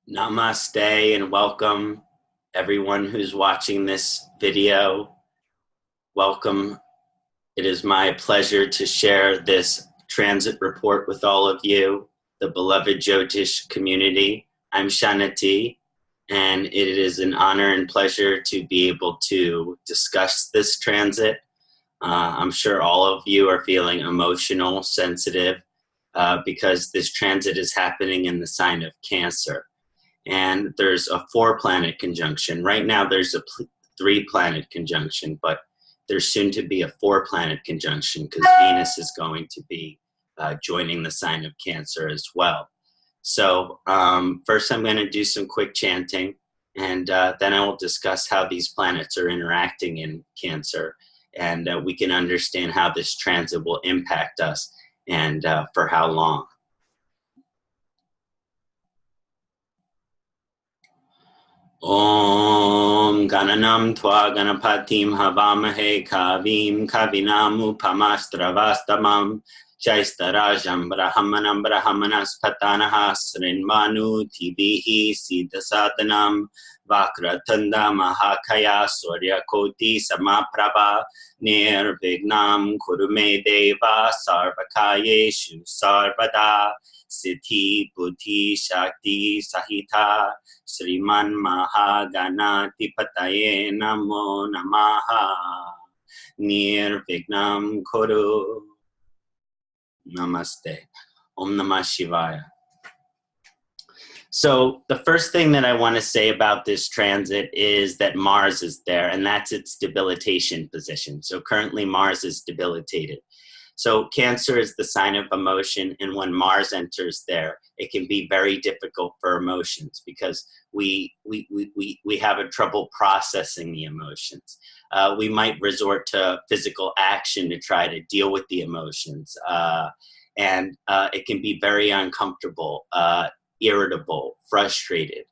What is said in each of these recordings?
Namaste and welcome everyone who's watching this video. Welcome. It is my pleasure to share this transit report with all of you, the beloved Jyotish community. I'm Kṣaṇāti, and it is an honor and pleasure to be able to discuss this transit. I'm sure all of you are feeling emotional, sensitive, because this transit is happening in the sign of Cancer. And there's a 4-planet conjunction. Right now there's a 3-planet conjunction, but there's soon to be a 4-planet conjunction because Venus is going to be joining the sign of Cancer as well. So first I'm going to do some quick chanting, and then I will discuss how these planets are interacting in Cancer, and we can understand how this transit will impact us and for how long. Om Gananam Tva Ganapatim Havamahe Kavim Kavinam Upamastravastamam Shaistarajam Brahmanam Brahmanaspatanaha Srinmanu Tibihi Siddhasadanam Vakratanda Mahakaya Suryakoti Samaprabha Nirvignam Kurume Deva Sarvakayeshu Sarvada Siddhi Buddhi Shakti Sahita Sriman Mahaganathi Pataye Namo Namaha Nirvignam Kuru. Namaste. Om Namah Shivaya. So the first thing that I want to say about this transit is that Mars is there, and that's its debilitation position. So currently Mars is debilitated. So Cancer is the sign of emotion, and when Mars enters there, it can be very difficult for emotions because we have a trouble processing the emotions. We might resort to physical action to try to deal with the emotions, and it can be very uncomfortable, irritable, frustrated.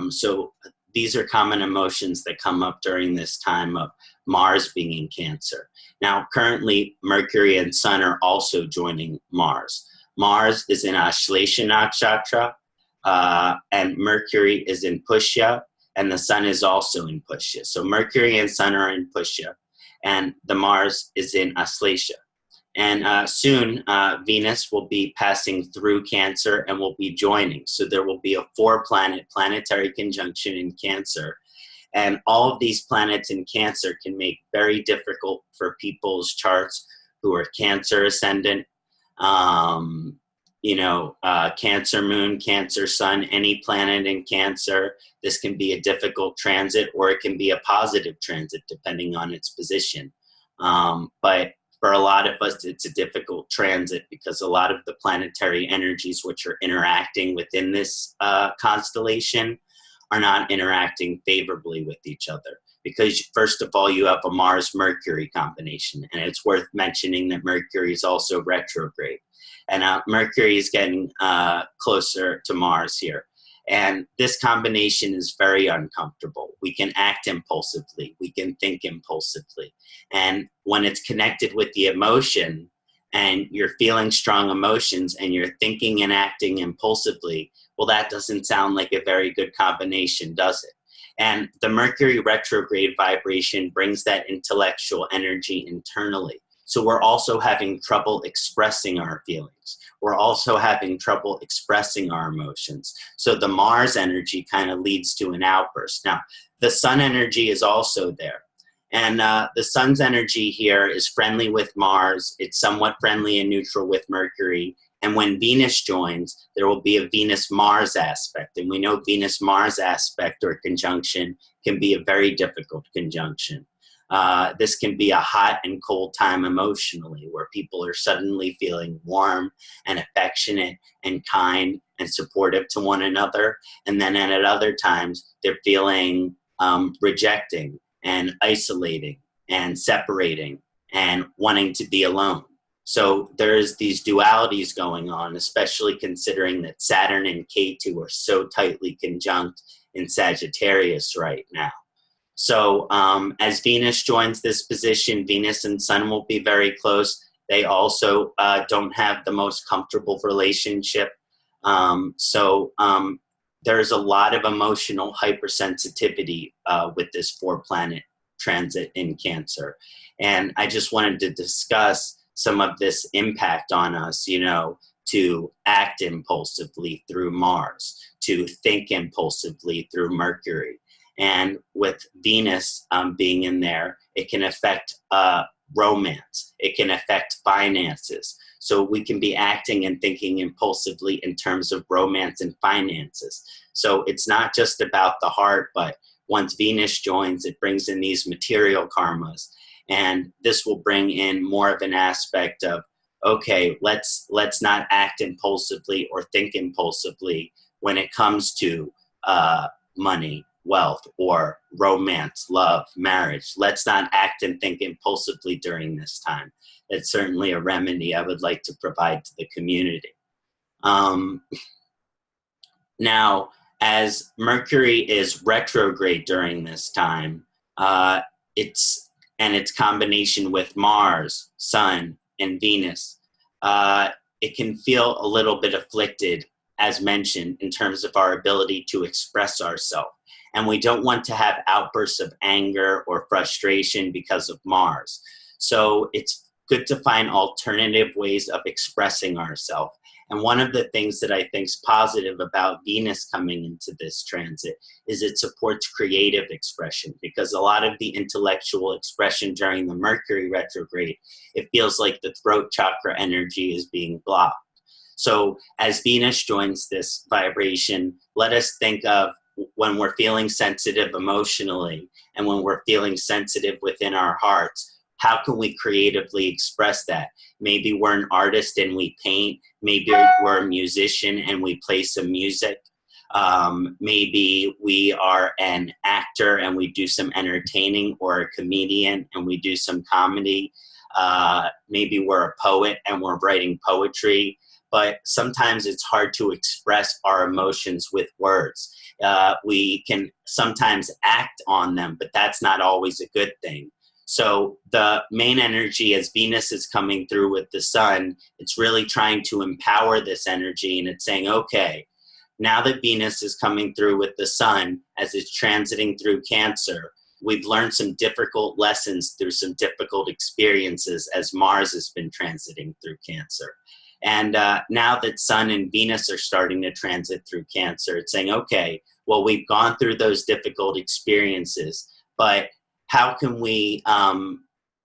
So these are common emotions that come up during this time of Mars being in Cancer. Now, currently, Mercury and Sun are also joining Mars. Mars is in Aśleśa Nakshatra, and Mercury is in Pushya, and the Sun is also in Pushya. So Mercury and Sun are in Pushya, and the Mars is in Aśleśa. And soon, Venus will be passing through Cancer and will be joining. So there will be a 4-planet planetary conjunction in Cancer. And all of these planets in Cancer can make very difficult for people's charts who are Cancer ascendant, Cancer moon, Cancer sun, any planet in Cancer. This can be a difficult transit, or it can be a positive transit depending on its position. But for a lot of us, it's a difficult transit because a lot of the planetary energies which are interacting within this constellation are not interacting favorably with each other. Because first of all, you have a Mars-Mercury combination, and it's worth mentioning that Mercury is also retrograde. And Mercury is getting closer to Mars here. And this combination is very uncomfortable. We can act impulsively. We can think impulsively. And when it's connected with the emotion, and you're feeling strong emotions, and you're thinking and acting impulsively, well, that doesn't sound like a very good combination, does it? And the Mercury retrograde vibration brings that intellectual energy internally. So we're also having trouble expressing our feelings. We're also having trouble expressing our emotions. So the Mars energy kind of leads to an outburst. Now, the Sun energy is also there. And the Sun's energy here is friendly with Mars. It's somewhat friendly and neutral with Mercury. And when Venus joins, there will be a Venus-Mars aspect. And we know Venus-Mars aspect or conjunction can be a very difficult conjunction. This can be a hot and cold time emotionally, where people are suddenly feeling warm and affectionate and kind and supportive to one another. And then at other times, they're feeling rejecting and isolating and separating and wanting to be alone. So there's these dualities going on, especially considering that Saturn and Ketu are so tightly conjunct in Sagittarius right now. So as Venus joins this position, Venus and Sun will be very close. They also don't have the most comfortable relationship. there's a lot of emotional hypersensitivity with this 4-planet transit in Cancer. And I just wanted to discuss some of this impact on us, you know, to act impulsively through Mars, to think impulsively through Mercury. And with Venus being in there, it can affect romance. It can affect finances. So we can be acting and thinking impulsively in terms of romance and finances. So it's not just about the heart, but once Venus joins, it brings in these material karmas. And this will bring in more of an aspect of, okay, let's not act impulsively or think impulsively when it comes to money, wealth, or romance, love, marriage. Let's not act and think impulsively during this time. It's certainly a remedy I would like to provide to the community. Now, as Mercury is retrograde during this time, its combination with Mars, Sun, and Venus, it can feel a little bit afflicted, as mentioned, in terms of our ability to express ourselves. And we don't want to have outbursts of anger or frustration because of Mars. So it's good to find alternative ways of expressing ourselves. And one of the things that I think is positive about Venus coming into this transit is it supports creative expression, because a lot of the intellectual expression during the Mercury retrograde, it feels like the throat chakra energy is being blocked. So as Venus joins this vibration, let us think of when we're feeling sensitive emotionally and when we're feeling sensitive within our hearts, how can we creatively express that? Maybe we're an artist and we paint. Maybe we're a musician and we play some music. Maybe we are an actor and we do some entertaining, or a comedian and we do some comedy. Maybe we're a poet and we're writing poetry. But sometimes it's hard to express our emotions with words. We can sometimes act on them, but that's not always a good thing. So the main energy as Venus is coming through with the Sun, it's really trying to empower this energy, and it's saying, okay, now that Venus is coming through with the Sun as it's transiting through Cancer, we've learned some difficult lessons through some difficult experiences as Mars has been transiting through Cancer. And now that Sun and Venus are starting to transit through Cancer, it's saying, okay, well, we've gone through those difficult experiences, but how can we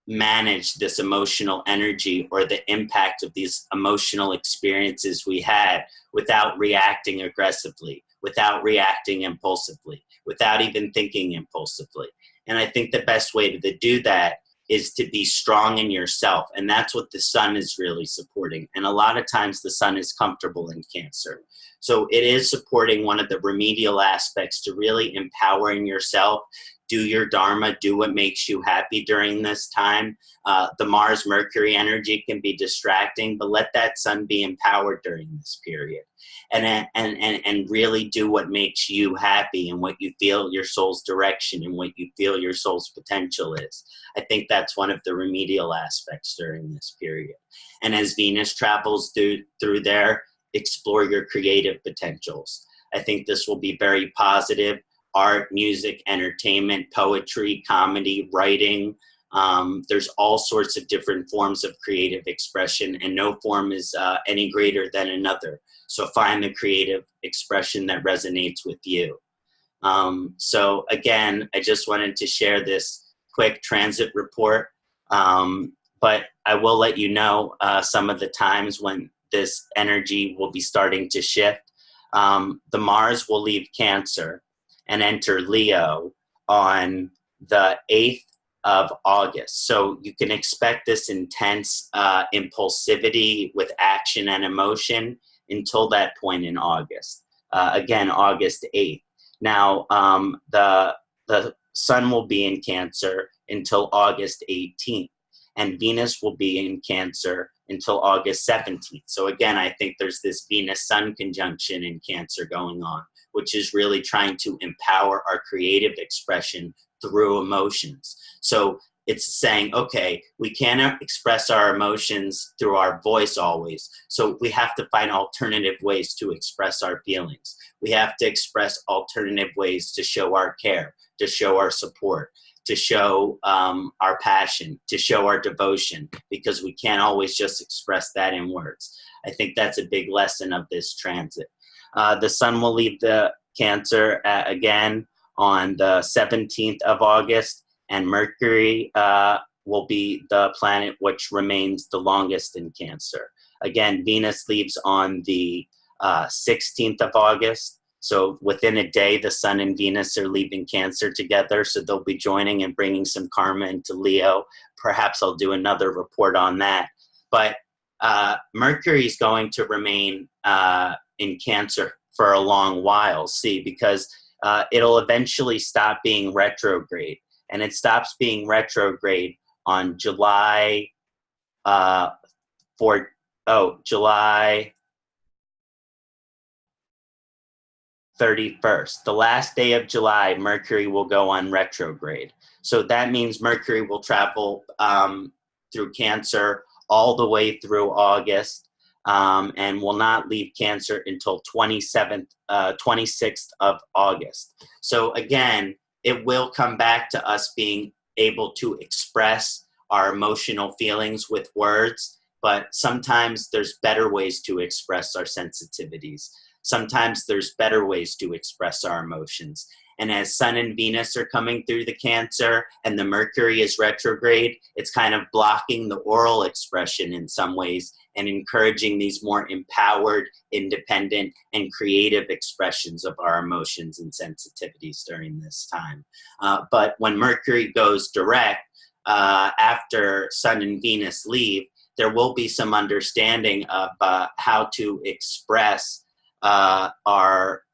manage this emotional energy or the impact of these emotional experiences we had without reacting aggressively, without reacting impulsively, without even thinking impulsively? And I think the best way to do that is to be strong in yourself. And that's what the Sun is really supporting. And a lot of times the Sun is comfortable in Cancer. So it is supporting one of the remedial aspects to really empowering yourself. Do your dharma, do what makes you happy during this time. The Mars-Mercury energy can be distracting, but let that Sun be empowered during this period. And really do what makes you happy and what you feel your soul's direction and what you feel your soul's potential is. I think that's one of the remedial aspects during this period. And as Venus travels through there, explore your creative potentials. I think this will be very positive. Art, music, entertainment, poetry, comedy, writing. There's all sorts of different forms of creative expression, and no form is any greater than another. So find the creative expression that resonates with you. So again, I just wanted to share this quick transit report, but I will let you know some of the times when this energy will be starting to shift. The Mars will leave Cancer and enter Leo on the 8th of August. So you can expect this intense impulsivity with action and emotion until that point in August. Again, August 8th. Now, the Sun will be in Cancer until August 18th, and Venus will be in Cancer until August 17th. So again, I think there's this Venus-Sun conjunction in Cancer going on, which is really trying to empower our creative expression through emotions. So it's saying, okay, we cannot express our emotions through our voice always. So we have to find alternative ways to express our feelings. We have to express alternative ways to show our care, to show our support, to show our passion, to show our devotion, because we can't always just express that in words. I think that's a big lesson of this transit. The sun will leave the Cancer again on the 17th of August, and Mercury will be the planet which remains the longest in Cancer. Again, Venus leaves on the 16th of August. So within a day, the sun and Venus are leaving Cancer together. So they'll be joining and bringing some karma into Leo. Perhaps I'll do another report on that. But Mercury is going to remain in Cancer for a long while, because it'll eventually stop being retrograde. And it stops being retrograde on July July 31st. The last day of July, Mercury will go on retrograde. So that means Mercury will travel through Cancer all the way through August, and will not leave Cancer until 26th of August. So again, it will come back to us being able to express our emotional feelings with words, but sometimes there's better ways to express our sensitivities. Sometimes there's better ways to express our emotions. And as Sun and Venus are coming through the Cancer and the Mercury is retrograde, it's kind of blocking the oral expression in some ways and encouraging these more empowered, independent, and creative expressions of our emotions and sensitivities during this time. But when Mercury goes direct, after Sun and Venus leave, there will be some understanding of how to express our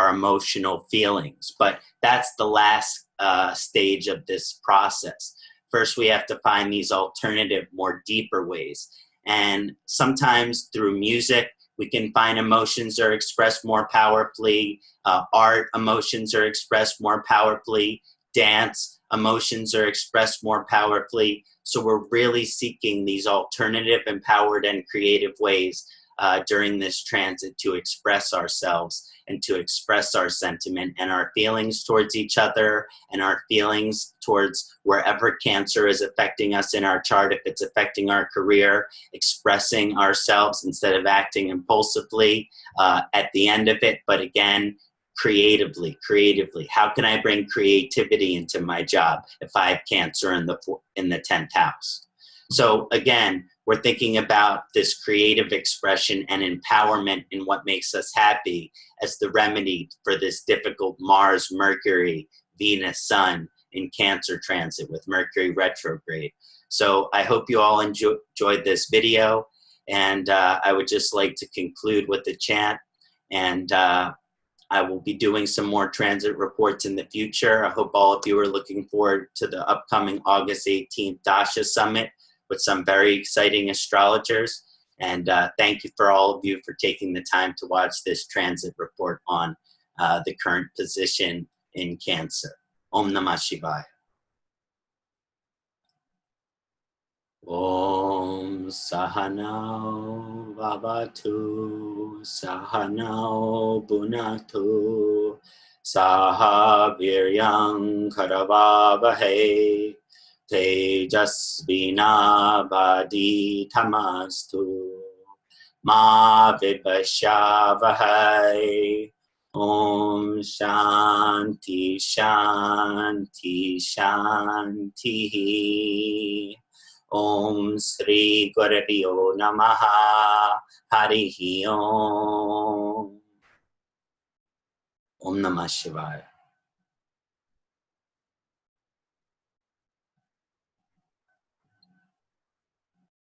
emotional feelings. But that's the last stage of this process. First, we have to find these alternative, more deeper ways. And sometimes through music, we can find emotions are expressed more powerfully. Art, emotions are expressed more powerfully. Dance, emotions are expressed more powerfully. So we're really seeking these alternative, empowered, and creative ways during this transit to express ourselves and to express our sentiment and our feelings towards each other and our feelings towards wherever Cancer is affecting us in our chart. If it's affecting our career, expressing ourselves instead of acting impulsively at the end of it, but again, creatively. How can I bring creativity into my job if I have Cancer in the 10th house? So again, we're thinking about this creative expression and empowerment in what makes us happy as the remedy for this difficult Mars, Mercury, Venus, Sun in Cancer transit with Mercury retrograde. So I hope you all enjoyed this video, and I would just like to conclude with the chant, and I will be doing some more transit reports in the future. I hope all of you are looking forward to the upcoming August 18th Dasha Summit with some very exciting astrologers. And thank you for all of you for taking the time to watch this transit report on the current position in Cancer. Om Namah Shivaya. Om Sahanao Vavatu Sahanao Bunatu Saha Viryam Karavavahe Tejasvinavaditamastu Ma Vipashavahai. Om Shanti Shanti Shanti. Om Sri Gurabhyo Namaha. Harihi Om. Om Namah Shivaya.